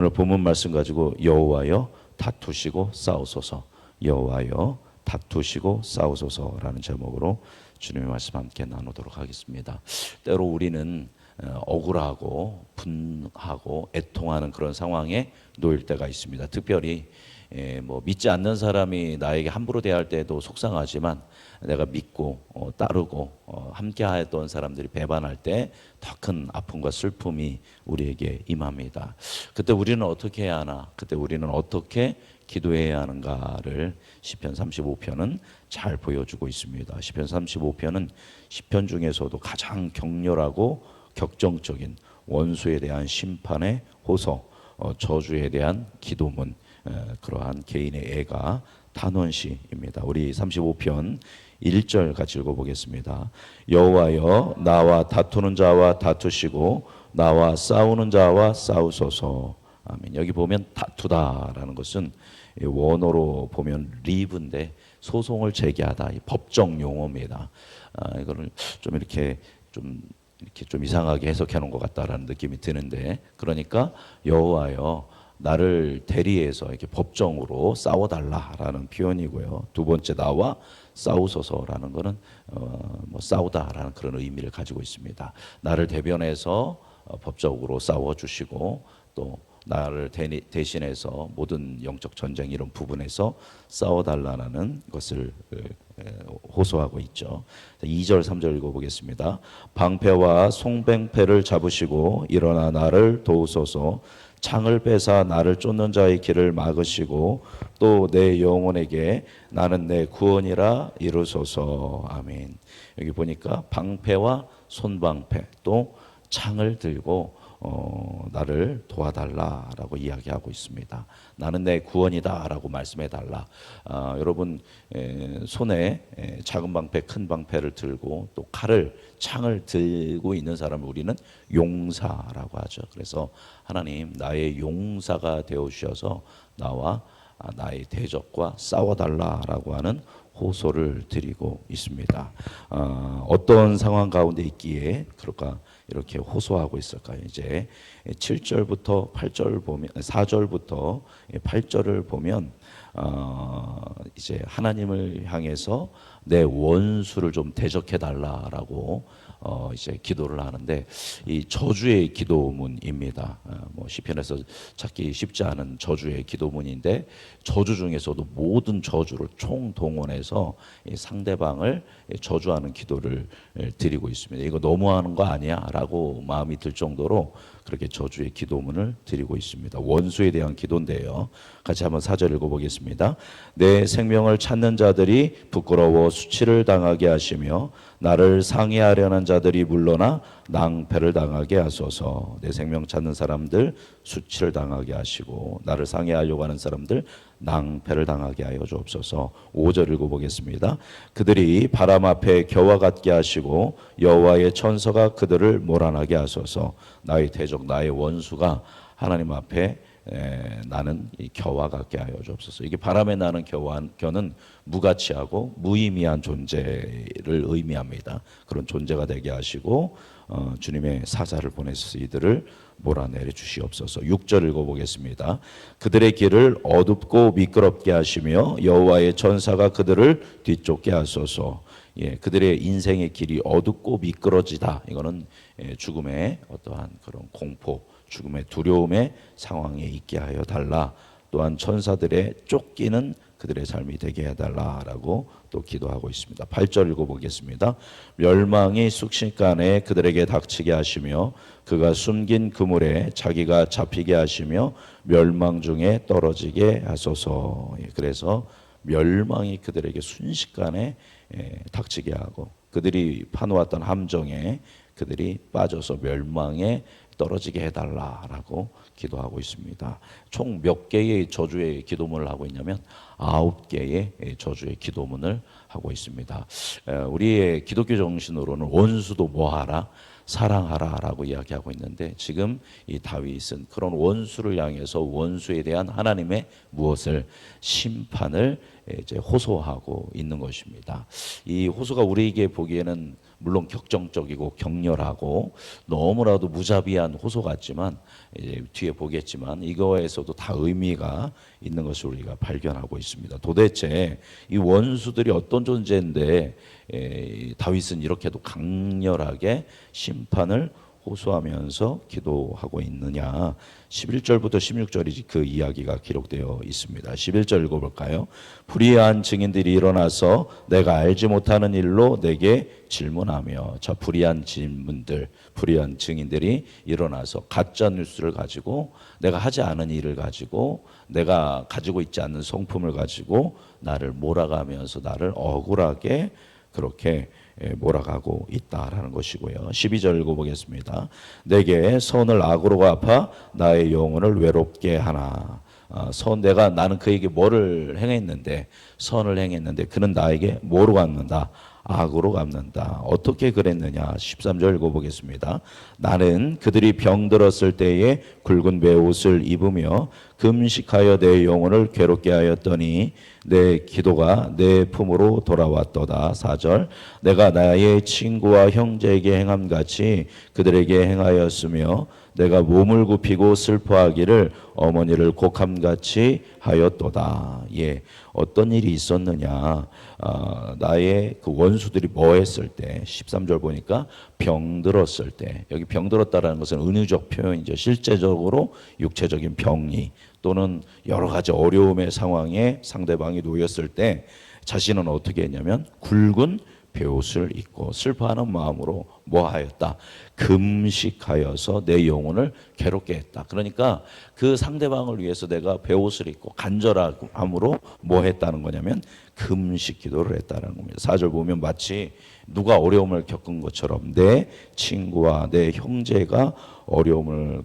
오늘 본문 말씀 가지고 여호와여 다투시고 싸우소서, 여호와여 다투시고 싸우소서라는 제목으로 주님의 말씀 함께 나누도록 하겠습니다. 때로 우리는 억울하고 분하고 애통하는 그런 상황에 놓일 때가 있습니다. 특별히 믿지 않는 사람이 나에게 함부로 대할 때도 속상하지만 내가 믿고 따르고 함께하였던 사람들이 배반할 때 더 큰 아픔과 슬픔이 우리에게 임합니다. 그때 우리는 어떻게 해야 하나? 그때 우리는 어떻게 기도해야 하는가를 시편 35편은 잘 보여주고 있습니다. 시편 35편은 시편 중에서도 가장 격렬하고 격정적인 원수에 대한 심판의 호소, 저주에 대한 기도문, 그러한 개인의 애가 탄원시입니다. 우리 35편 1절 같이 읽어보겠습니다. 여호와여 나와 다투는 자와 다투시고 나와 싸우는 자와 싸우소서. 아멘. 여기 보면 다투다라는 것은 원어로 보면 리브인데 소송을 제기하다, 법정 용어입니다. 이거를 좀 이렇게 좀 이상하게 해석해 놓은 것 같다라는 느낌이 드는데, 그러니까 여호와여 나를 대리해서 이렇게 법정으로 싸워달라라는 표현이고요. 두 번째 나와 싸우소서라는 것은 싸우다라는 그런 의미를 가지고 있습니다. 나를 대변해서 법적으로 싸워주시고 또 나를 대신해서 모든 영적 전쟁 이런 부분에서 싸워달라는 것을 호소하고 있죠. 2절 3절 읽어보겠습니다. 방패와 송뱅패를 잡으시고 일어나 나를 도우소서. 창을 빼사 나를 쫓는 자의 길을 막으시고 또 내 영혼에게 나는 내 구원이라 이루소서. 아멘. 여기 보니까 방패와 손방패 또 창을 들고 나를 도와달라라고 이야기하고 있습니다. 나는 내 구원이다라고 말씀해달라. 여러분 손에 작은 방패, 큰 방패를 들고 또 칼을, 창을 들고 있는 사람을 우리는 용사라고 하죠. 그래서 하나님 나의 용사가 되어주셔서 나와 나의 대적과 싸워달라라고 하는 호소를 드리고 있습니다. 어떤 상황 가운데 있기에 그럴까 이렇게 호소하고 있을까요? 이제 7절부터 8절 보면 4절부터 8절을 보면 이제 하나님을 향해서 내 원수를 좀 대적해 달라라고 이제 기도를 하는데, 이 저주의 기도문입니다. 시편에서 찾기 쉽지 않은 저주의 기도문인데, 저주 중에서도 모든 저주를 총동원해서 상대방을 저주하는 기도를 드리고 있습니다. 이거 너무하는 거 아니야? 라고 마음이 들 정도로 그렇게 저주의 기도문을 드리고 있습니다. 원수에 대한 기도인데요. 같이 한번 4절 읽어보겠습니다. 내 생명을 찾는 자들이 부끄러워 수치를 당하게 하시며 나를 상해하려는 자들이 물러나 낭패를 당하게 하소서. 내 생명 찾는 사람들 수치를 당하게 하시고 나를 상해하려고 하는 사람들 낭패를 당하게 하여 주옵소서. 5절 읽어보겠습니다. 그들이 바람 앞에 겨와 같게 하시고 여호와의 천사가 그들을 몰아나게 하소서. 나의 대적, 나의 원수가 하나님 앞에 나는 이 겨와 같게 하여 주옵소서. 이게 바람에 나는 겨는 무가치하고 무의미한 존재를 의미합니다. 그런 존재가 되게 하시고 주님의 사자를 보내서 이들을 몰아내려 주시옵소서. 6절 읽어보겠습니다. 그들의 길을 어둡고 미끄럽게 하시며 여호와의 천사가 그들을 뒤쫓게 하소서. 그들의 인생의 길이 어둡고 미끄러지다. 이거는 죽음의 어떠한 그런 공포, 죽음의 두려움의 상황에 있게 하여 달라. 또한 천사들의 쫓기는 그들의 삶이 되게 해달라라고 또 기도하고 있습니다. 8절 읽어보겠습니다. 멸망이 순식간에 그들에게 닥치게 하시며 그가 숨긴 그물에 자기가 잡히게 하시며 멸망 중에 떨어지게 하소서. 그래서 멸망이 그들에게 순식간에 닥치게 하고 그들이 파놓았던 함정에 그들이 빠져서 멸망에 떨어지게 해달라라고 기도하고 있습니다. 총 몇 개의 저주의 기도문을 하고 있냐면 9개의 저주의 기도문을 하고 있습니다. 우리의 기독교 정신으로는 원수도 뭐하라? 사랑하라라고 이야기하고 있는데, 지금 이 다윗은 그런 원수를 향해서 원수에 대한 하나님의 무엇을 심판을 이제 호소하고 있는 것입니다. 이 호소가 우리에게 보기에는 물론 격정적이고 격렬하고 너무나도 무자비한 호소 같지만 이제 뒤에 보겠지만 이거에서도 다 의미가 있는 것을 우리가 발견하고 있습니다. 도대체 이 원수들이 어떤 존재인데 다윗은 이렇게도 강렬하게 심판을 호소하면서 기도하고 있느냐. 11절부터 16절이 그 이야기가 기록되어 있습니다. 11절 읽어볼까요? 불의한 증인들이 일어나서 내가 알지 못하는 일로 내게 질문하며. 자, 불의한 증인들이 일어나서 가짜 뉴스를 가지고 내가 하지 않은 일을 가지고 내가 가지고 있지 않는 성품을 가지고 나를 몰아가면서 나를 억울하게 그렇게 몰아가고 있다라는 것이고요. 12절 읽어보겠습니다. 내게 선을 악으로 갚아 나의 영혼을 외롭게 하나. 나는 그에게 뭐를 행했는데 선을 행했는데 그는 나에게 뭐로 갚는다? 악으로 갚는다. 어떻게 그랬느냐? 13절 읽어보겠습니다. 나는 그들이 병들었을 때에 굵은 베옷을 입으며 금식하여 내 영혼을 괴롭게 하였더니 내 기도가 내 품으로 돌아왔도다. 4절 내가 나의 친구와 형제에게 행함같이 그들에게 행하였으며 내가 몸을 굽히고 슬퍼하기를 어머니를 곡함같이 하였도다. 예, 어떤 일이 있었느냐? 나의 그 원수들이 뭐 했을 때 13절 보니까 병들었을 때, 여기 병들었다라는 것은 은유적 표현이죠. 실제적으로 육체적인 병이 또는 여러 가지 어려움의 상황에 상대방이 놓였을 때 자신은 어떻게 했냐면 굵은 베옷을 입고 슬퍼하는 마음으로 뭐 하였다? 금식하여서 내 영혼을 괴롭게 했다. 그러니까 그 상대방을 위해서 내가 베옷을 입고 간절함으로 뭐 했다는 거냐면 금식 기도를 했다는 겁니다. 4절 보면 마치 누가 어려움을 겪은 것처럼 내 친구와 내 형제가 어려움을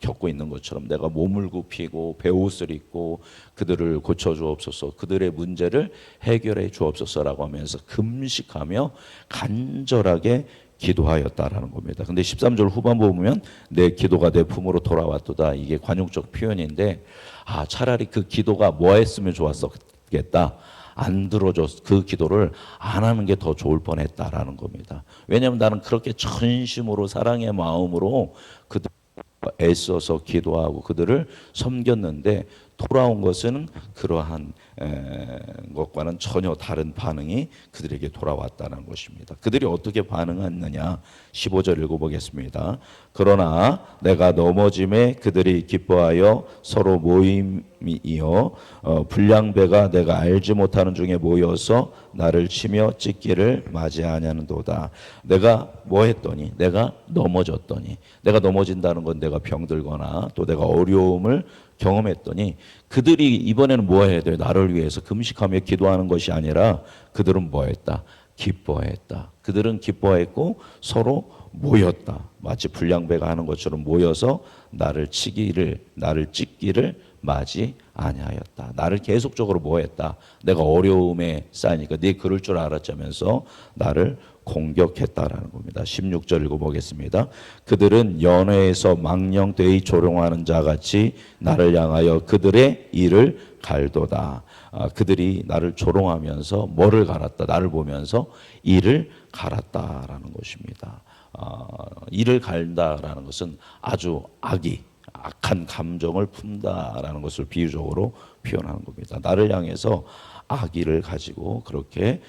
겪고 있는 것처럼 내가 몸을 굽히고 베옷을 입고 그들을 고쳐주옵소서, 그들의 문제를 해결해 주옵소서라고 하면서 금식하며 간절하게 기도하였다라는 겁니다. 근데 13절 후반부 보면 내 기도가 내 품으로 돌아왔도다. 이게 관용적 표현인데 차라리 그 기도가 뭐 했으면 좋았었겠다. 안 들어줬, 그 기도를 안 하는 게 더 좋을 뻔했다라는 겁니다. 왜냐하면 나는 그렇게 전심으로 사랑의 마음으로 그들 애써서 기도하고 그들을 섬겼는데 돌아온 것은 그러한 것과는 전혀 다른 반응이 그들에게 돌아왔다는 것입니다. 그들이 어떻게 반응했느냐? 15절 읽어보겠습니다. 그러나 내가 넘어짐에 그들이 기뻐하여 서로 모임이여 불량배가 내가 알지 못하는 중에 모여서 나를 치며 찢기를 맞이하냐는도다. 내가 뭐 했더니 내가 넘어졌더니, 내가 넘어진다는 건 내가 병들거나 또 내가 어려움을 경험했더니 그들이 이번에는 뭐 해야 돼요? 나를 위해서 금식하며 기도하는 것이 아니라 그들은 뭐 했다? 기뻐했다. 그들은 기뻐했고 서로 모였다. 마치 불량배가 하는 것처럼 모여서 나를 찢기를 맞이 아니하였다. 나를 계속적으로 뭐 했다? 내가 어려움에 쌓이니까 네 그럴 줄 알았자면서 나를 공격했다라는 겁니다. 16절 읽어보겠습니다. 그들은 연회에서 망령되이 조롱하는 자같이 나를 향하여 그들의 이를 갈도다. 그들이 나를 조롱하면서 뭐를 갈았다? 나를 보면서 이를 갈았다라는 것입니다. 이를 갈다라는 것은 아주 악한 감정을 품다라는 것을 비유적으로 표현하는 겁니다. 나를 향해서 악의를 가지고 그렇게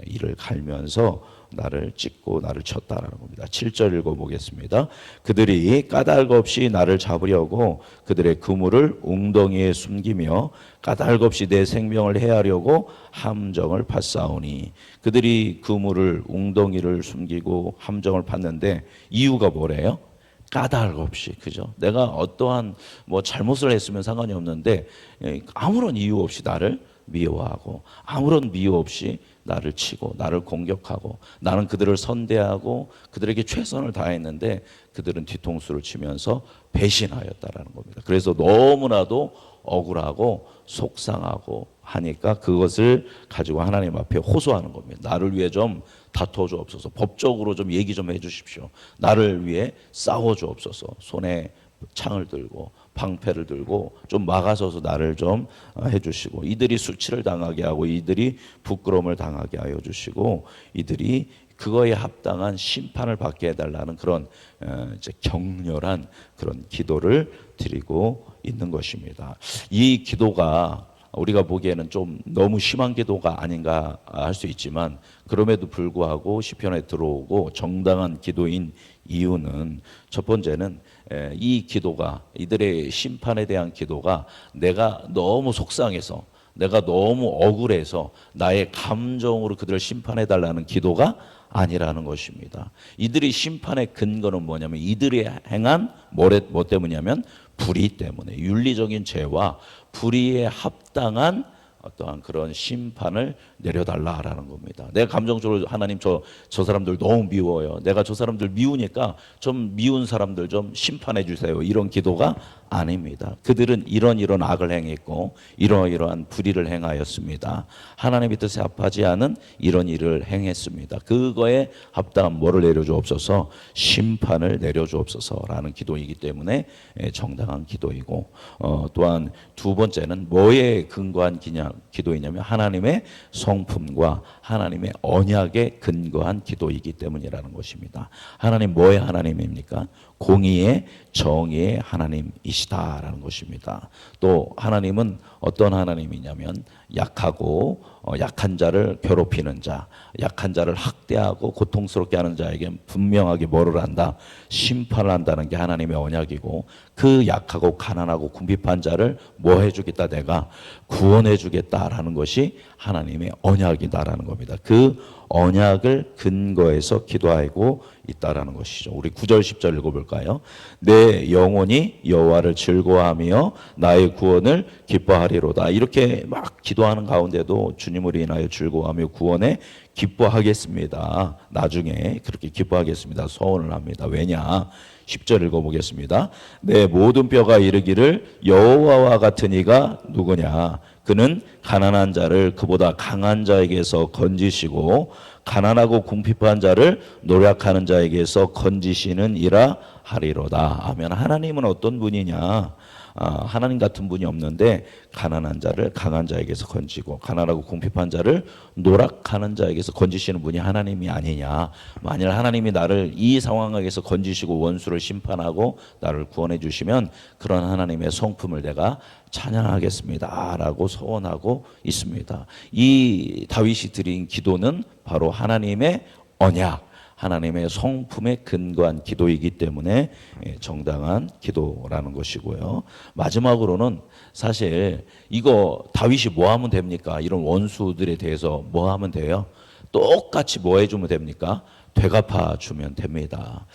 이를 갈면서 나를 찢고 나를 쳤다라는 겁니다. 7절 읽어보겠습니다. 그들이 까닭 없이 나를 잡으려고 그들의 그물을 웅덩이에 숨기며 까닭 없이 내 생명을 해하려고 함정을 팠사오니. 그들이 그물을 웅덩이를 숨기고 함정을 팠는데 이유가 뭐래요? 까닭 없이, 그죠? 내가 어떠한 뭐 잘못을 했으면 상관이 없는데 아무런 이유 없이 나를 미워하고 아무런 이유 없이 나를 치고 나를 공격하고 나는 그들을 선대하고 그들에게 최선을 다했는데 그들은 뒤통수를 치면서 배신하였다라는 겁니다. 그래서 너무나도 억울하고 속상하고 하니까 그것을 가지고 하나님 앞에 호소하는 겁니다. 나를 위해 좀 다퉈 주옵소서. 법적으로 좀 얘기 좀 해 주십시오. 나를 위해 싸워 주옵소서. 손에 창을 들고 방패를 들고 좀 막아서서 나를 좀 해주시고, 이들이 수치를 당하게 하고 이들이 부끄러움을 당하게 하여 주시고 이들이 그거에 합당한 심판을 받게 해달라는 그런 이제 격렬한 그런 기도를 드리고 있는 것입니다. 이 기도가 우리가 보기에는 좀 너무 심한 기도가 아닌가 할 수 있지만, 그럼에도 불구하고 시편에 들어오고 정당한 기도인 이유는, 첫 번째는 이 기도가, 이들의 심판에 대한 기도가 내가 너무 속상해서, 내가 너무 억울해서 나의 감정으로 그들을 심판해 달라는 기도가 아니라는 것입니다. 이들의 심판의 근거는 뭐냐면, 이들이 행한 뭐 때문이냐면 불의 때문에, 윤리적인 죄와 불의에 합당한 어떠한 그런 심판을 내려달라라는 겁니다. 내가 감정적으로 하나님 저 사람들 너무 미워요. 내가 저 사람들 미우니까 좀 미운 사람들 좀 심판해 주세요. 이런 기도가 아닙니다. 그들은 이런 악을 행했고 이러이러한 불의를 행하였습니다. 하나님의 뜻에 합하지 않은 이런 일을 행했습니다. 그거에 합당한 뭐를 내려주옵소서, 심판을 내려주옵소서라는 기도이기 때문에 정당한 기도이고, 또한 두 번째는 뭐에 근거한 기도이냐면 하나님의 성품과 하나님의 언약에 근거한 기도이기 때문이라는 것입니다. 하나님 뭐의 하나님입니까? 공의의, 정의의 하나님이시다라는 것입니다. 또 하나님은 어떤 하나님이냐면 약하고 약한 자를 괴롭히는 자, 약한 자를 학대하고 고통스럽게 하는 자에게 분명하게 뭐를 한다? 심판을 한다는 게 하나님의 언약이고, 그 약하고 가난하고 궁핍한 자를 뭐 해주겠다? 내가 구원해 주겠다라는 것이 하나님의 언약이다라는 겁니다. 그 언약을 근거해서 기도하고 있다라는 것이죠. 우리 9절 10절 읽어볼까요? 내 영혼이 여호와를 즐거워하며 나의 구원을 기뻐하리로다. 이렇게 막 기도하는 가운데도 주님을 인하여 즐거워하며 구원에 기뻐하겠습니다. 나중에 그렇게 기뻐하겠습니다. 서원을 합니다. 왜냐? 10절 읽어보겠습니다. 내 모든 뼈가 이르기를 여호와와 같은 이가 누구냐? 그는 가난한 자를 그보다 강한 자에게서 건지시고 가난하고 궁핍한 자를 노력하는 자에게서 건지시는 이라 하리로다. 아멘. 하나님은 어떤 분이냐? 하나님 같은 분이 없는데 가난한 자를 강한 자에게서 건지고 가난하고 궁핍한 자를 노력하는 자에게서 건지시는 분이 하나님이 아니냐. 만일 하나님이 나를 이 상황에서 건지시고 원수를 심판하고 나를 구원해 주시면 그런 하나님의 성품을 내가 찬양하겠습니다 라고 소원하고 있습니다. 이 다윗이 드린 기도는 바로 하나님의 언약, 하나님의 성품에 근거한 기도이기 때문에 정당한 기도라는 것이고요. 마지막으로는 사실 이거 다윗이 뭐 하면 됩니까? 이런 원수들에 대해서 뭐 하면 돼요? 똑같이 뭐 해주면 됩니까? 되갚아 주면 됩니다.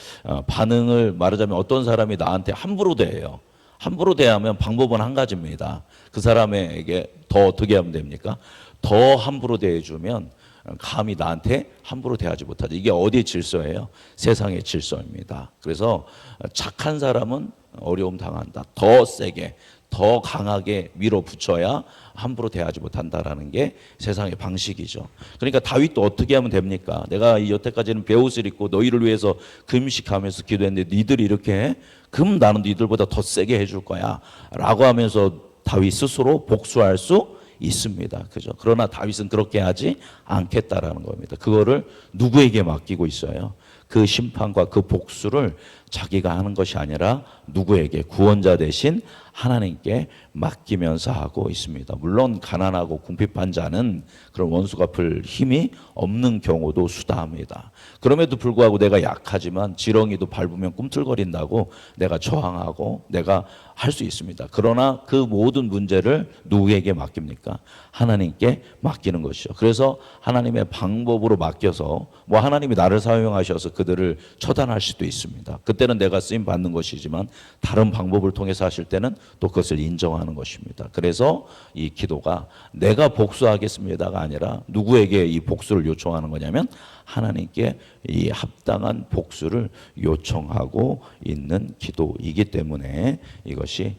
반응을 말하자면 어떤 사람이 나한테 함부로 대해요. 함부로 대하면 방법은 한 가지입니다. 그 사람에게 더 어떻게 하면 됩니까? 더 함부로 대해주면 감히 나한테 함부로 대하지 못하죠. 이게 어디의 질서예요? 세상의 질서입니다. 그래서 착한 사람은 어려움 당한다. 더 세게, 더 강하게 밀어붙여야 함부로 대하지 못한다라는 게 세상의 방식이죠. 그러니까 다윗도 어떻게 하면 됩니까? 내가 여태까지는 베옷을 입고 너희를 위해서 금식하면서 기도했는데 니들이 이렇게 해? 그럼 나는 니들보다 더 세게 해줄 거야 라고 하면서 다윗 스스로 복수할 수 있습니다. 그죠? 그러나 다윗은 그렇게 하지 않겠다라는 겁니다. 그거를 누구에게 맡기고 있어요? 그 심판과 그 복수를 자기가 하는 것이 아니라 누구에게? 구원자 대신 하나님께 맡기면서 하고 있습니다. 물론 가난하고 궁핍한 자는 그런 원수 갚을 힘이 없는 경우도 수다합니다. 그럼에도 불구하고 내가 약하지만 지렁이도 밟으면 꿈틀거린다고 내가 저항하고 내가 할 수 있습니다. 그러나 그 모든 문제를 누구에게 맡깁니까? 하나님께 맡기는 것이죠. 그래서 하나님의 방법으로 맡겨서 뭐 하나님이 나를 사용하셔서 그들을 처단할 수도 있습니다. 그때는 내가 쓰임 받는 것이지만 다른 방법을 통해서 하실 때는 또 그것을 인정하는 것입니다. 그래서 이 기도가 내가 복수하겠습니다가 아니라 누구에게 이 복수를 요청하는 거냐면 하나님께 이 합당한 복수를 요청하고 있는 기도이기 때문에 이것이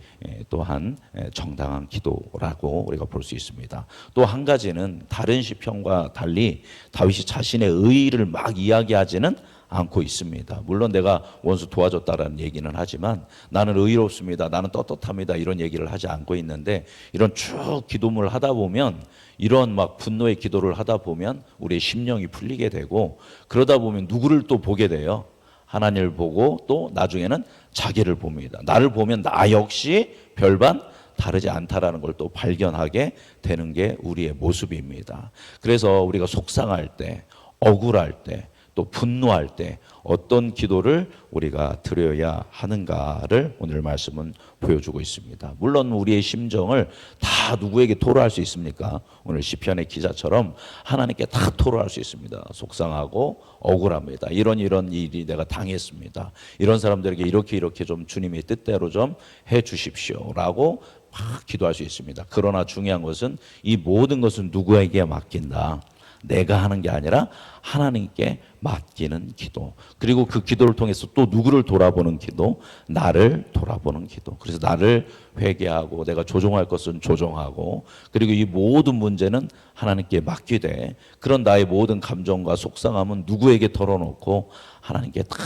또한 정당한 기도라고 우리가 볼 수 있습니다. 또 한 가지는 다른 시편과 달리 다윗이 자신의 의의를 막 이야기하지는 않고 있습니다. 물론 내가 원수 도와줬다라는 얘기는 하지만 나는 의롭습니다. 나는 떳떳합니다. 이런 얘기를 하지 않고 있는데 이런 쭉 기도문을 하다 보면 이런 막 분노의 기도를 하다 보면 우리의 심령이 풀리게 되고 그러다 보면 누구를 또 보게 돼요. 하나님을 보고 또 나중에는 자기를 봅니다. 나를 보면 나 역시 별반 다르지 않다라는 걸 또 발견하게 되는 게 우리의 모습입니다. 그래서 우리가 속상할 때, 억울할 때, 또 분노할 때 어떤 기도를 우리가 드려야 하는가를 오늘 말씀은 보여주고 있습니다. 물론 우리의 심정을 다 누구에게 토로할 수 있습니까? 오늘 시편의 기자처럼 하나님께 다 토로할 수 있습니다. 속상하고 억울합니다. 이런 일이 내가 당했습니다. 이런 사람들에게 이렇게 좀 주님의 뜻대로 좀 해주십시오라고 막 기도할 수 있습니다. 그러나 중요한 것은 이 모든 것은 누구에게 맡긴다. 내가 하는 게 아니라 하나님께 맡기는 기도. 그리고 그 기도를 통해서 또 누구를 돌아보는 기도? 나를 돌아보는 기도. 그래서 나를 회개하고 내가 조정할 것은 조정하고 그리고 이 모든 문제는 하나님께 맡기되 그런 나의 모든 감정과 속상함은 누구에게 털어놓고 하나님께 다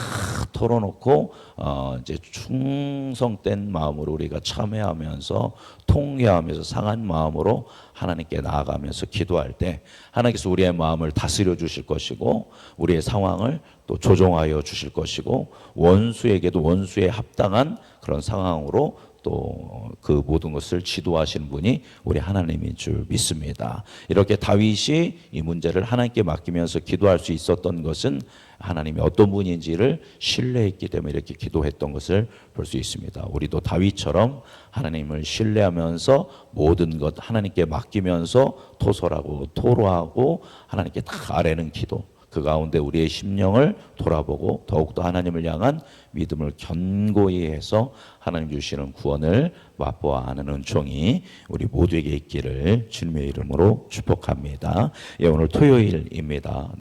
털어놓고 이제 충성된 마음으로 우리가 참회하면서 통회하면서 상한 마음으로 하나님께 나아가면서 기도할 때 하나님께서 우리의 마음을 다스려 주실 것이고 우리의 상황을 또 조정하여 주실 것이고 원수에게도 원수에 합당한 그런 상황으로 또 그 모든 것을 지도하시는 분이 우리 하나님인 줄 믿습니다. 이렇게 다윗이 이 문제를 하나님께 맡기면서 기도할 수 있었던 것은 하나님이 어떤 분인지를 신뢰했기 때문에 이렇게 기도했던 것을 볼 수 있습니다. 우리도 다윗처럼 하나님을 신뢰하면서 모든 것 하나님께 맡기면서 토설하고 토로하고 하나님께 다 아뢰는 기도 그 가운데 우리의 심령을 돌아보고 더욱더 하나님을 향한 믿음을 견고히 해서 하나님 주시는 구원을 맛보아 하는 은총이 우리 모두에게 있기를 주님의 이름으로 축복합니다. 예, 오늘 토요일입니다.